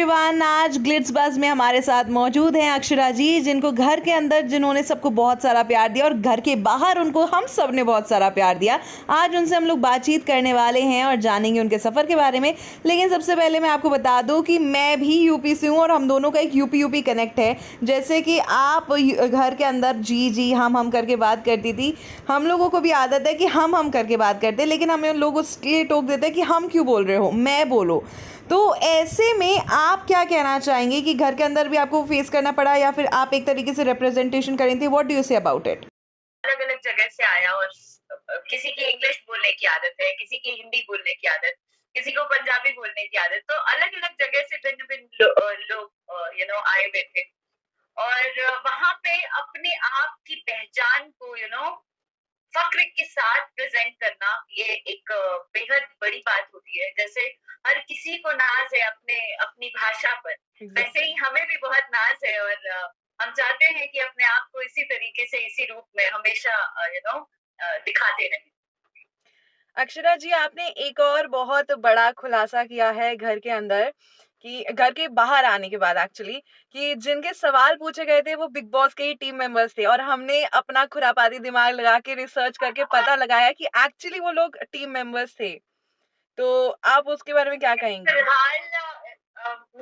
Everyone, आज Glitz buzz में हमारे साथ मौजूद हैं अक्षरा जी, जिनको घर के अंदर जिन्होंने सबको बहुत सारा प्यार दिया और घर के बाहर उनको हम सब ने बहुत सारा प्यार दिया। आज उनसे हम लोग बातचीत करने वाले हैं और जानेंगे उनके सफ़र के बारे में। लेकिन सबसे पहले मैं आपको बता दूं कि मैं भी यूपी से हूं और हम दोनों का एक यूपी कनेक्ट है। जैसे कि आप घर के अंदर जी जी हम करके बात करती थी, हम लोगों को भी आदत है कि हम करके बात करते हैं, लेकिन हमें लोग उसके लिए टोक देते हैं कि हम क्यों बोल रहे हो, मैं बोलो। तो ऐसे में आप क्या कहना चाहेंगे कि घर के अंदर भी आपको फेस करना पड़ा या फिर आप एक तरीके से रिप्रेजेंटेशन करें थे? What do you say about it? अलग अलग जगह से आया और किसी की इंग्लिश बोलने की आदत है, किसी की हिंदी बोलने की आदत, किसी को पंजाबी बोलने की आदत, तो अलग अलग जगह से भिन्न भिन्न लोग आए हुए थे। और वहां पे अपने आप की पहचान को फक्र के साथ प्रेजेंट करना, ये एक बेहद बड़ी बात होती है। जैसे हर किसी को नाज है अपने अपनी भाषा पर, वैसे ही हमें भी बहुत नाज है और हम चाहते हैं कि अपने आप को इसी तरीके से, इसी रूप में हमेशा दिखाते रहें। अक्षरा जी, आपने एक और बहुत बड़ा खुलासा किया है घर के अंदर, कि घर के बाहर आने के बाद एक्चुअली, कि जिनके सवाल पूछे गए थे वो बिग बॉस के ही टीम मेंबर्स थे और हमने अपना खुरापाती दिमाग लगा के रिसर्च करके पता लगाया कि एक्चुअली वो लोग टीम मेंबर्स थे। तो आप उसके बारे में क्या कहेंगी? फिलहाल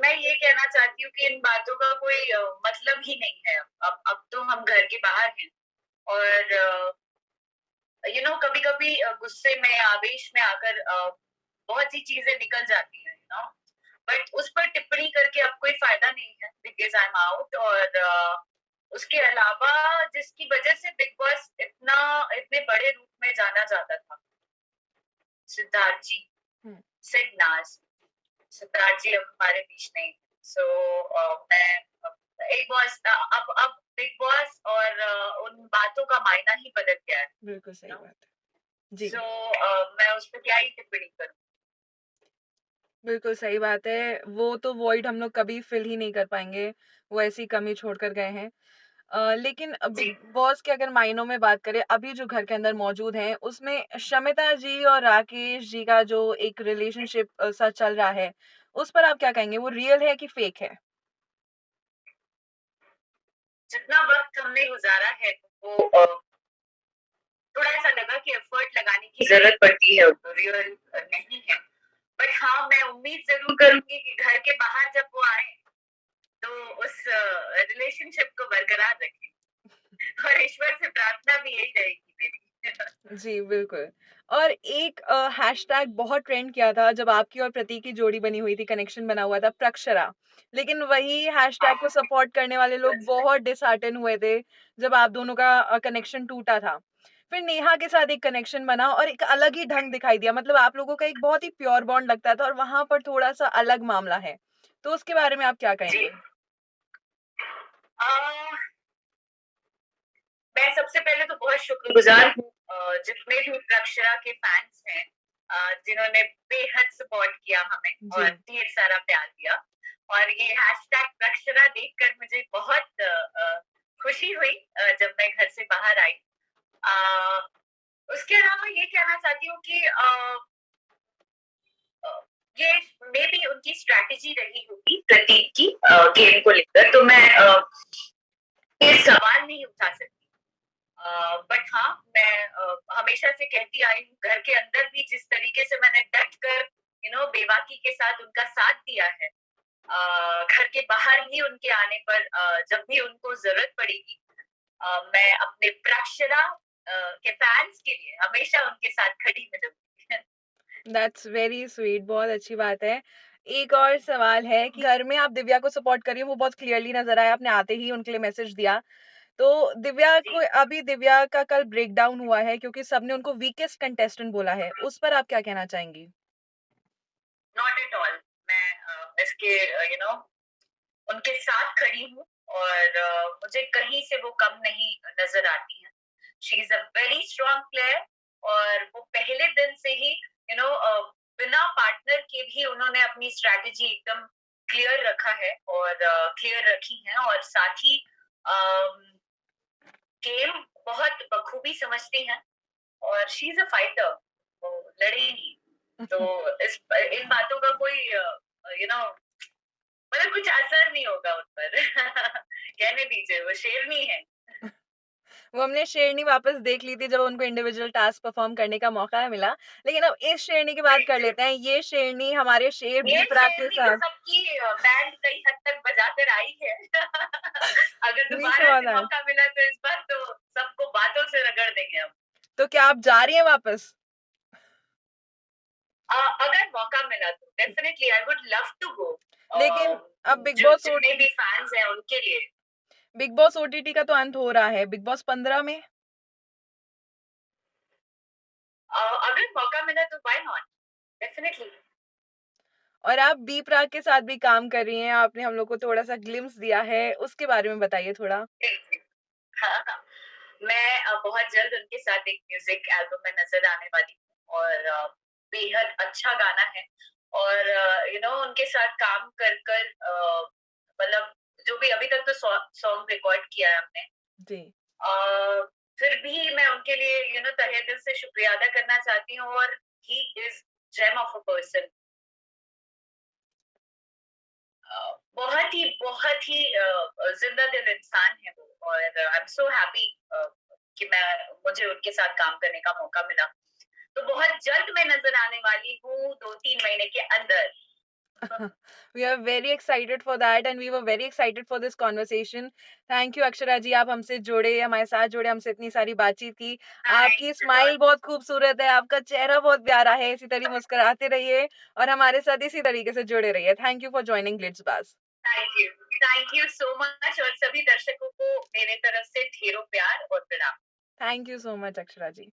मैं ये कहना चाहती हूँ कि इन बातों का कोई मतलब ही नहीं है। अब तो हम घर के बाहर हैं और कभी कभी गुस्से में, आवेश में आकर बहुत सी चीजें निकल जाती हैं, बट उस पर टिप्पणी करके अब कोई फायदा नहीं है, बिकॉज आई एम आउट। और उसके अलावा जिसकी वजह से बिग बॉस इतने बड़े रूप में जाना जाता था, सिद्धार्थ जी, सिडनाज, सिद्धार्थ जी अब हमारे बीच नहीं। सो मैं एक बॉस, अब बिग बॉस और उन बातों का मायना ही बदल गया है। बिल्कुल सही बात है जी। सो मैं उस पर क्या ही टिप्पणी करूं। बिल्कुल सही बात है। वो तो वॉइड हम लोग कभी फिल ही नहीं कर पाएँगे, वो ऐसी कमी छोड़ कर गए हैं। लेकिन जी, बिग बॉस के अगर मायनों में बात करें, अभी जो घर के अंदर मौजूद हैं, उसमें शमिता जी और राकेश जी का जो एक रिलेशनशिप सा चल रहा है, उस पर आप क्या कहेंगे? वो रियल है कि फेक है? जितना वक्त हमने गुजारा है वो थोड़ा ऐसा लगा कि एफर्ट लगाने की जरूरत पड़ती है, रियल नहीं है। बट हाँ, मैं उम्मीद जरूर करूंगी कि घर के बाहर जब वो आए तो उस रिलेशनशिप को बरकरार रखें। और ईश्वर से प्रार्थना भी यही रहेगी मेरी। जी, बिल्कुल। और एक हैशटैग बहुत ट्रेंड किया था जब आपकी और प्रतीक की जोड़ी बनी हुई थी, कनेक्शन बना हुआ था, प्रक्षरा। लेकिन वही हैशटैग को सपोर्ट करने वाले लोग बहुत डिसहार्टन हुए थे, जब आप दोनों का कनेक्शन टूटा था। फिर नेहा के साथ एक कनेक्शन बना और एक अलग ही ढंग दिखाई दिया, मतलब आप लोगों का एक बहुत ही प्योर बॉन्ड लगता था और वहाँ पर थोड़ा-सा अलग मामला है। तो उसके बारे में आप क्या जी, कहेंगे? मैं सबसे पहले तो बहुत शुक्रगुजार हूँ जितने भी प्रक्षरा के फैंस हैं, जिन्होंने बेहद सपोर्ट किया हमें और जी। ढेर सारा प्यार दिया। और ये हैशटैग प्रक्षरा देखकर मुझे बहुत खुशी हुई जब मैं घर से बाहर आई। अ, उसके अलावा ये कहना चाहती हूँ कि अ, ये मे बी उनकी स्ट्रैटेजी रही होगी प्रतीक की गेम को लेकर, तो मैं ये सवाल नहीं उठा सकती। बट हाँ, मैं हमेशा से कहती आई हूँ, घर के अंदर भी जिस तरीके से मैंने डट कर बेबाकी के साथ उनका साथ दिया है, घर के बाहर भी उनके आने पर जब भी उनको जरूरत पड़ेगी, मैं अपने प्रक्षरा के फैंस के लिए हमेशा उनके साथ खड़ी मिलूंगी। दैट्स वेरी स्वीट, बहुत अच्छी बात है। एक और सवाल है कि घर में आप दिव्या को सपोर्ट कर रही हो, वो बहुत क्लियरली नज़र आया, आपने आते ही उनके लिए मैसेज दिया। तो दिव्या जी, को अभी दिव्या का कल ब्रेकडाउन हुआ है क्योंकि सबने उनको वीकेस्ट कंटेस्टेंट बोला है, उस पर आप क्या कहना चाहेंगी? Not at all. मैं इसके उनके साथ खड़ी हूँ और मुझे कहीं से वो कम नहीं नजर आती है। She is a very strong player और वो पहले दिन से ही बिना पार्टनर के भी उन्होंने अपनी स्ट्रैटेजी एकदम क्लियर रखा है और क्लियर रखी है, और साथ ही गेम बहुत बखूबी समझती हैं और शी इज अ फाइटर, वो लड़ेगी। तो इन बातों का कोई मतलब कुछ असर नहीं होगा उन पर। कहने दीजिए, वो शेरनी है। वो हमने शेरनी वापस देख ली थी जब उनको इंडिविजुअल टास्क परफॉर्म करने का मौका मिला। लेकिन अब इस शेरनी की बात कर लेते हैं। ये शेरनी हमारे शेर ये बी-प्राक के शेरनी तो साथ सबकी बैंड कई हद तक बजा कर आई है। अगर नीचे दोबारा वाला से है। मौका मिला तो इस बार तो सबको बातों से रगड़ देंगे हम। तो क्या आप जा रही हैं वापस? अगर मौका मिला तो definitely I would love to go. लेकिन अब बिग जो बॉस जितने भी फैंस हैं उनके लिए। बिग बॉस ओटीटी का तो अंत हो रहा है। बिग बॉस 15 में अगर मौका मिला तो व्हाई नॉट, डेफिनेटली। और आप बी-प्राक के साथ भी काम कर रही हैं। आपने हम लोग को थोड़ा-सा ग्लिम्प्स दिया है। उसके बारे में बताइए थोड़ा? हाँ, हाँ। मैं बहुत जल्द उनके साथ एक म्यूजिक एल्बम में नजर आने वाली हूँ और बेहद अच्छा गाना है। और उनके साथ काम कर कर मतलब जो भी अभी तक तो सॉन्ग रिकॉर्ड किया है हमने। जी। अ, फिर भी मैं उनके लिए तहे दिल से शुक्रिया अदा करना चाहती हूँ। और he is gem of a person. बहुत ही जिंदा दिल इंसान है वो। और आई एम सो हैप्पी कि मुझे उनके साथ काम करने का मौका मिला। तो बहुत जल्द मैं नजर आने वाली हूँ 2-3 महीने के अंदर। We are very excited for that and we were very excited for this conversation. Thank you Akshara जी, आप हमसे जुड़े, हमारे साथ जुड़े, हमसे इतनी सारी बातचीत की। आपकी थैंक्स अ स्माइल लॉट। बहुत खूबसूरत है, आपका चेहरा बहुत प्यारा है। इसी तरह मुस्कुराते रहिए और हमारे साथ इसी तरीके से जुड़े रहिए। Thank you for joining Glitz. Thank you so much. और सभी दर्शकों को मेरे तरफ से ढेरों प्यार और प्रणाम। Thank you so much Akshara ji.